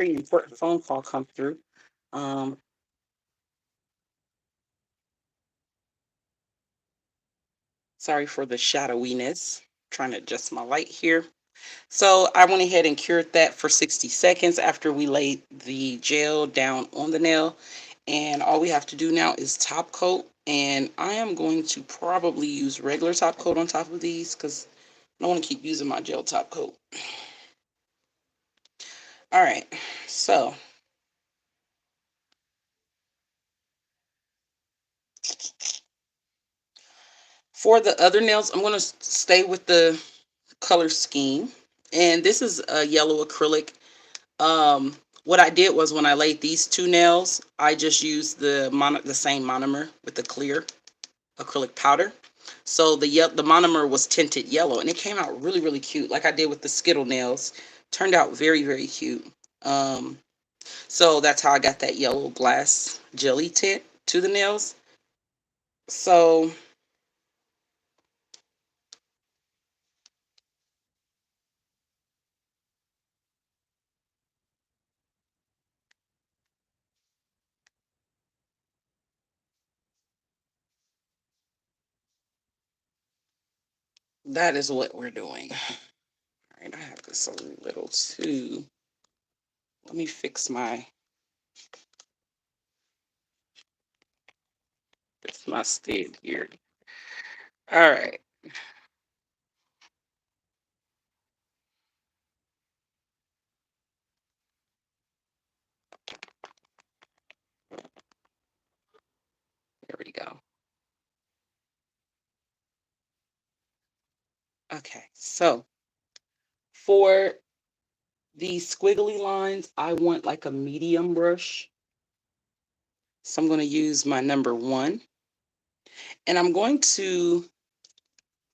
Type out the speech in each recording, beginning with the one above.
Pretty important phone call come through. Um, Sorry for the shadowiness. Trying to adjust my light here. So I went ahead and cured that for 60 seconds after we laid the gel down on the nail. And all we have to do now is top coat. And I am going to probably use regular top coat on top of these because I don't want to keep using my gel top coat. All right, so for the other nails, I'm going to stay with the color scheme. And this is a yellow acrylic. What I did was when I laid these two nails, I just used the same monomer with the clear acrylic powder. So the monomer was tinted yellow, and it came out really really cute, like I did with the Skittle nails. Turned out very very cute. Um, so that's how I got that yellow glass jelly tint to the nails. So that is what we're doing. All right, I have this a little too. Let me fix my stand here. All right. There we go. Okay, so for these squiggly lines, I want like a medium brush. So I'm going to use my number one. And I'm going to,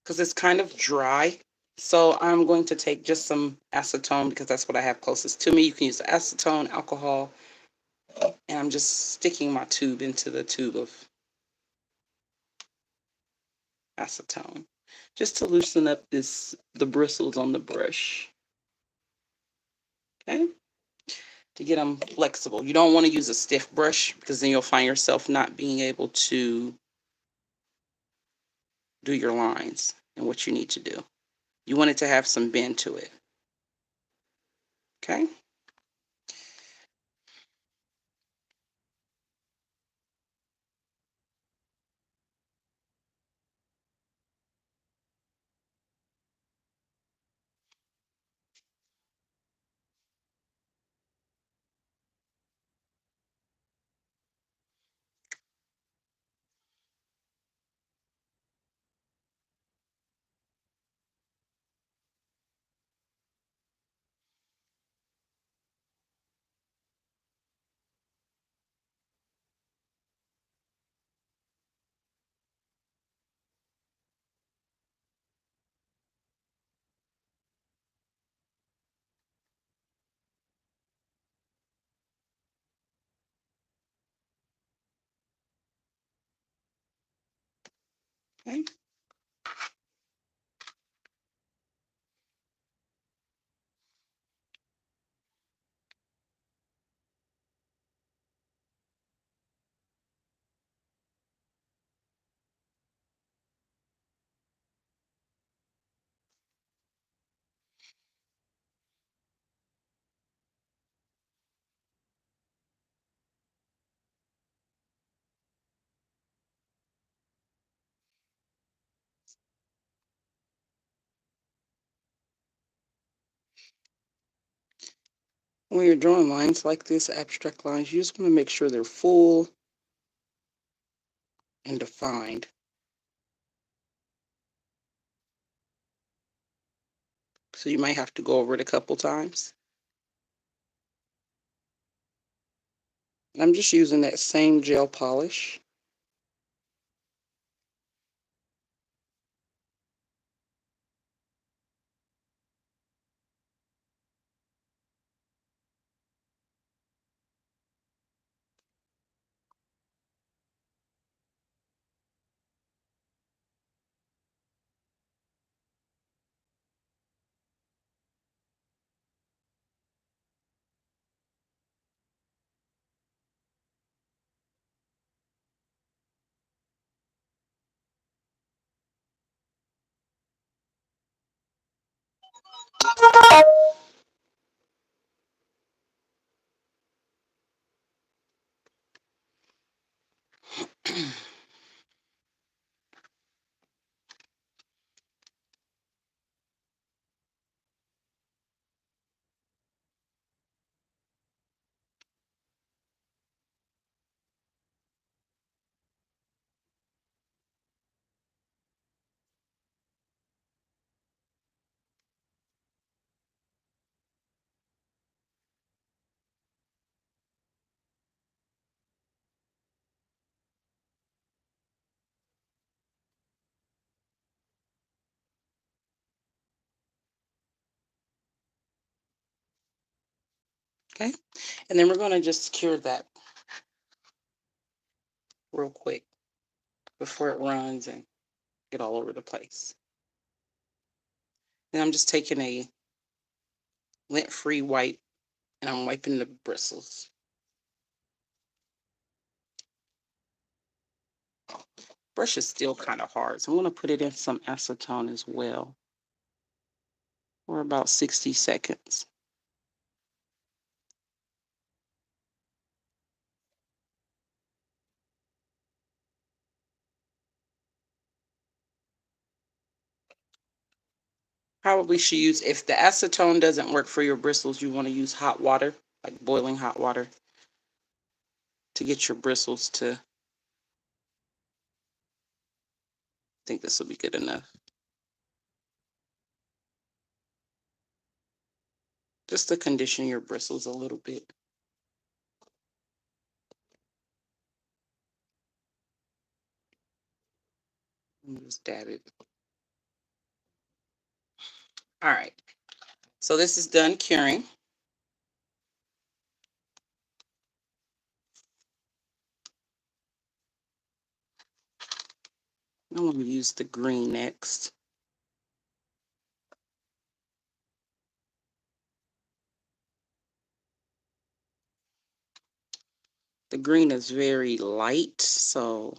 because it's kind of dry, so I'm going to take just some acetone because that's what I have closest to me. You can use acetone, alcohol, and I'm just sticking my tube into the tube of acetone just to loosen up the bristles on the brush. Okay, to get them flexible. You don't want to use a stiff brush because then you'll find yourself not being able to do your lines and what you need to do. You want it to have some bend to it. Okay. Okay. When you're drawing lines like this, abstract lines, you just want to make sure they're full and defined. So you might have to go over it a couple times. And I'm just using that same gel polish. Okay, and then we're going to just cure that real quick before it runs and get all over the place. And I'm just taking a lint-free wipe and I'm wiping the bristles. Brush is still kind of hard, so I'm going to put it in some acetone as well for about 60 seconds. Probably should use, if the acetone doesn't work for your bristles, you want to use hot water, like boiling hot water, to get your bristles to, I think this will be good enough. Just to condition your bristles a little bit. Just dab it. All right. So this is done curing. I'm going to use the green next. The green is very light, so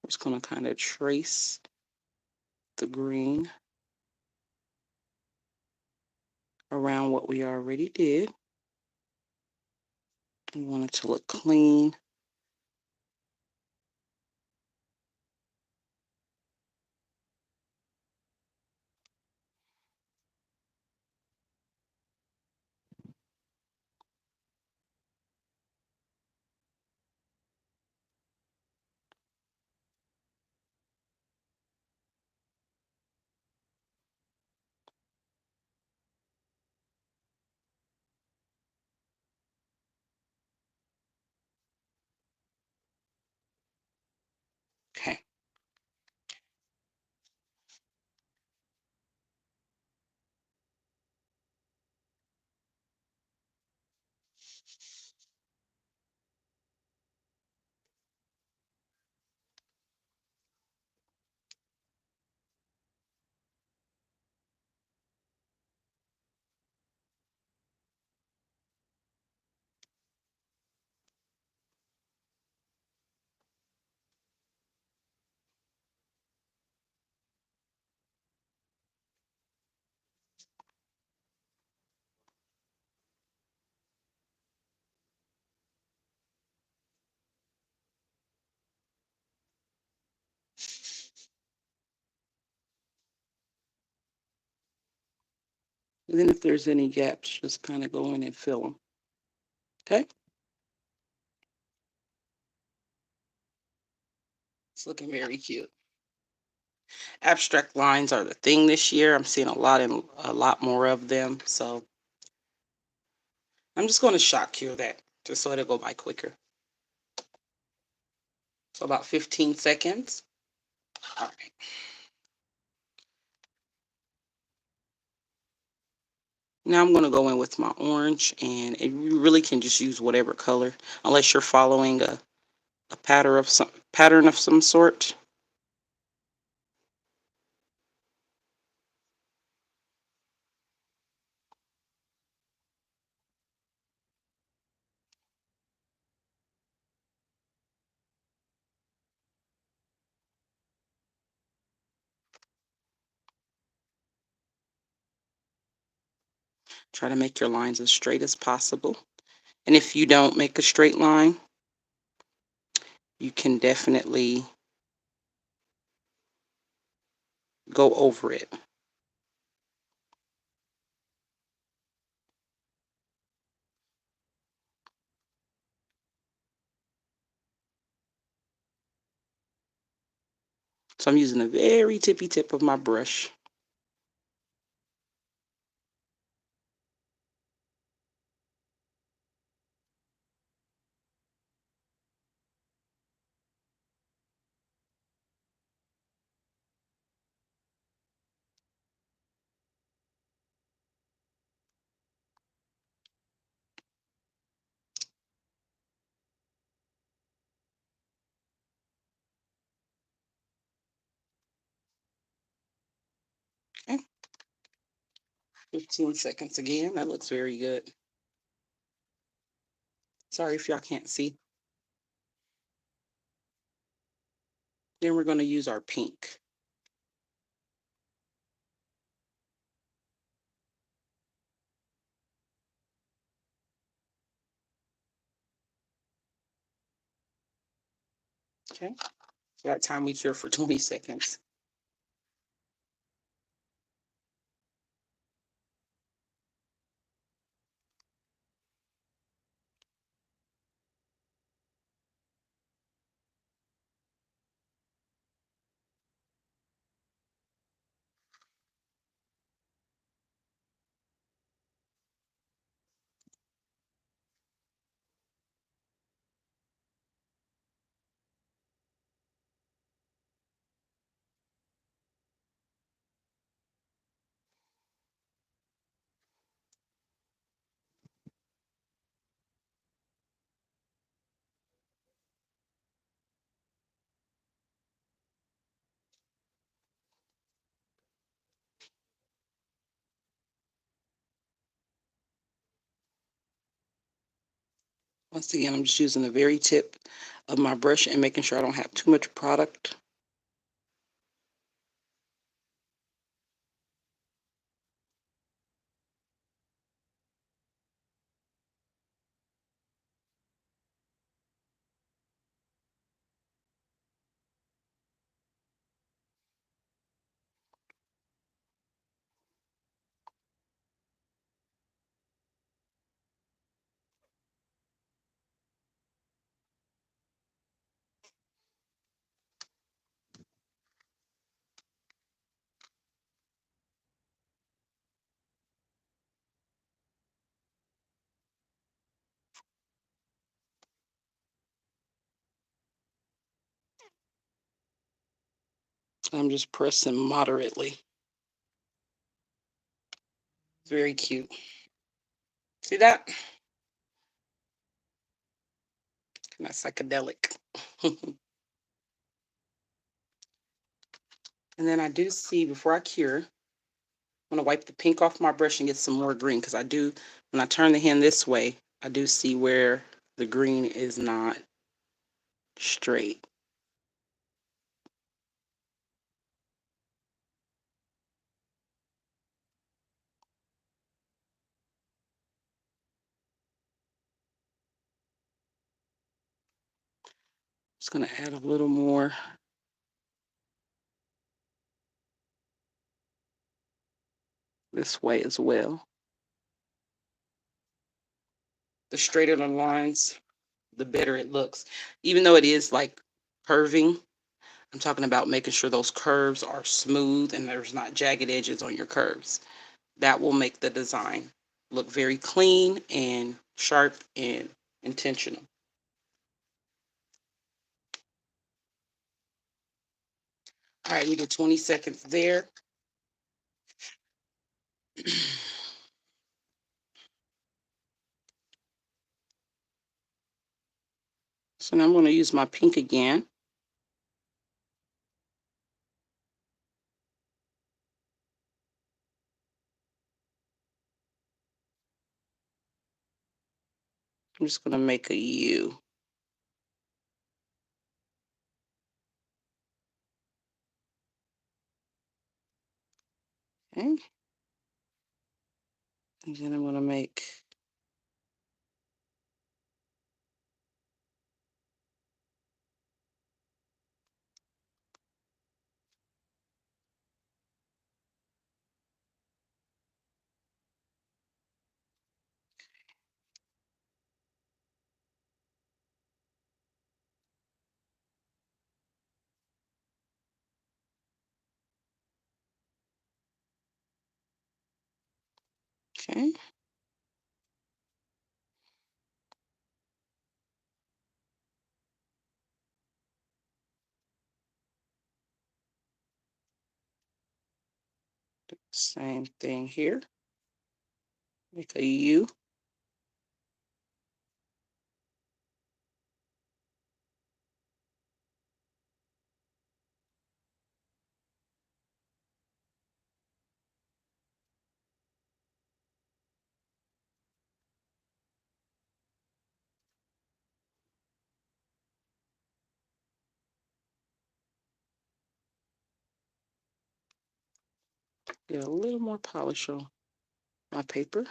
I'm just going to kind of trace the green around what we already did. We want it to look clean. Okay. And then if there's any gaps, just kind of go in and fill them. Okay. It's looking very cute. Abstract lines are the thing this year. I'm seeing a lot more of them. So I'm just going to shock cure that just so it'll go by quicker. So about 15 seconds. All right. Now I'm going to go in with my orange, and you really can just use whatever color unless you're following a pattern of some sort. Try to make your lines as straight as possible. And if you don't make a straight line, you can definitely go over it. So I'm using a very tippy tip of my brush. Okay. 15 seconds again. That looks very good. Sorry if y'all can't see. Then we're going to use our pink. Okay. That time we cure for 20 seconds. Once again, I'm just using the very tip of my brush and making sure I don't have too much product. I'm just pressing moderately. It's very cute. See that? Kind of psychedelic. And then I do see, before I cure, I'm going to wipe the pink off my brush and get some more green, because I do, when I turn the hand this way, I do see where the green is not straight. Just going to add a little more this way as well. The straighter the lines, the better it looks. Even though it is like curving, I'm talking about making sure those curves are smooth and there's not jagged edges on your curves. That will make the design look very clean and sharp and intentional. All right, we did 20 seconds there. So now I'm going to use my pink again. I'm just going to make a U. Okay. And then I'm going to make okay. Same thing here. Make a U. Get a little more polish on my paper.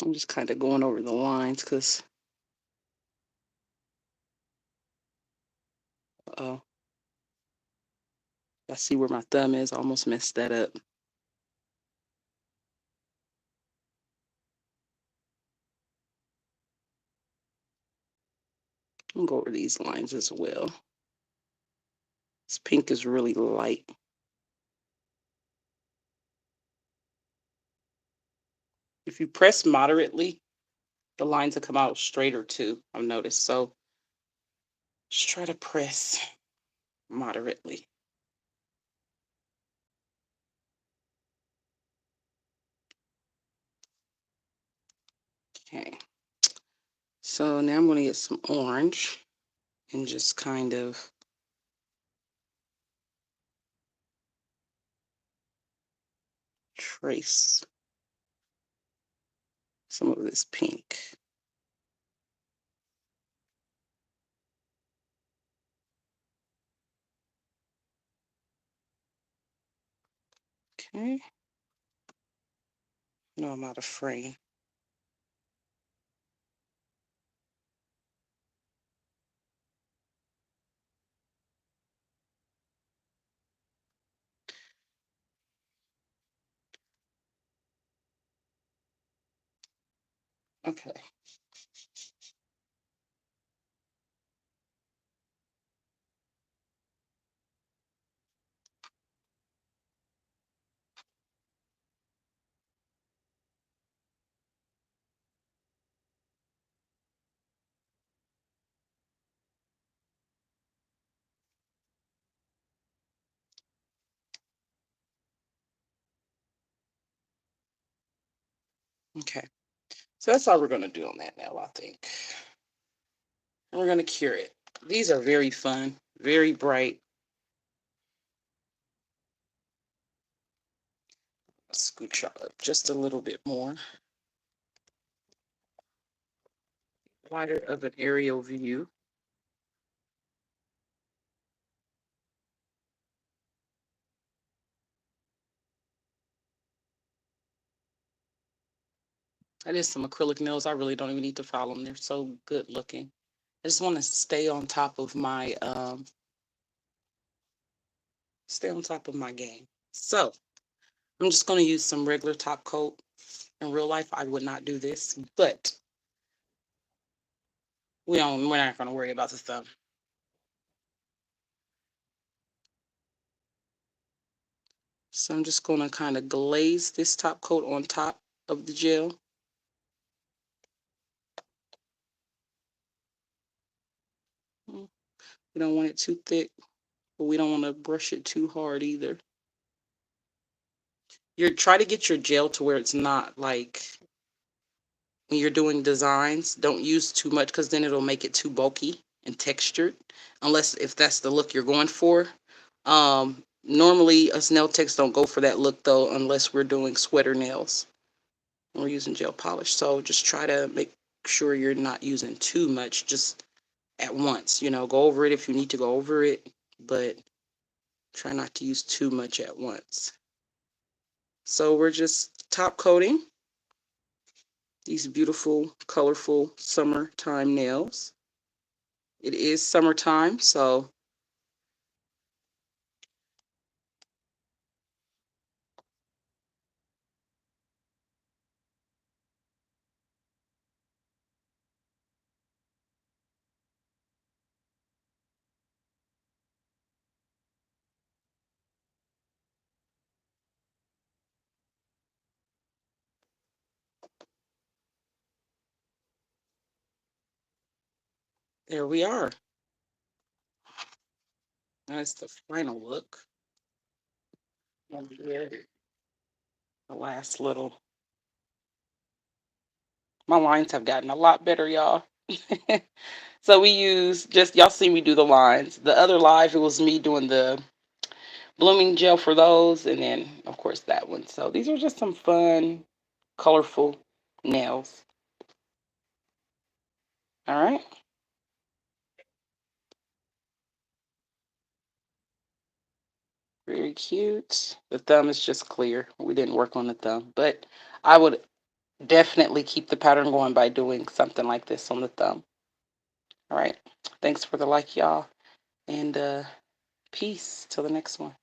I'm just kind of going over the lines because, oh, I see where my thumb is. I almost messed that up. I'm going to go over these lines as well. This pink is really light. If you press moderately, the lines will come out straighter too, I've noticed. So just try to press moderately. Okay. So now I'm going to get some orange and just kind of trace some of this pink. Okay. No, I'm out of frame. Okay. Okay. So that's all we're going to do on that now, I think. And we're going to cure it. These are very fun, very bright. Scooch y'all up just a little bit more. Wider of an aerial view. I did some acrylic nails. I really don't even need to file them. They're so good looking. I just want to stay on top of my game. So I'm just going to use some regular top coat. In real life, I would not do this, but we're not going to worry about the thumb. So I'm just going to kind of glaze this top coat on top of the gel. We don't want it too thick, but we don't want to brush it too hard either. Try to get your gel to where it's not like when you're doing designs, don't use too much because then it'll make it too bulky and textured, unless if that's the look you're going for. Normally us nail techs don't go for that look though, unless we're doing sweater nails. We're using gel polish. So just try to make sure you're not using too much just at once. Go over it if you need to go over it, but try not to use too much at once. So we're just top coating these beautiful, colorful summertime nails. It is summertime, so there we are. That's the final look. And here, the last little. My lines have gotten a lot better, y'all. So we use just, y'all see me do the lines. The other live, it was me doing the blooming gel for those, and then of course that one. So these are just some fun, colorful nails. All right. Very cute. The thumb is just clear. We didn't work on the thumb, but I would definitely keep the pattern going by doing something like this on the thumb. All right. Thanks for the like, y'all. And peace till the next one.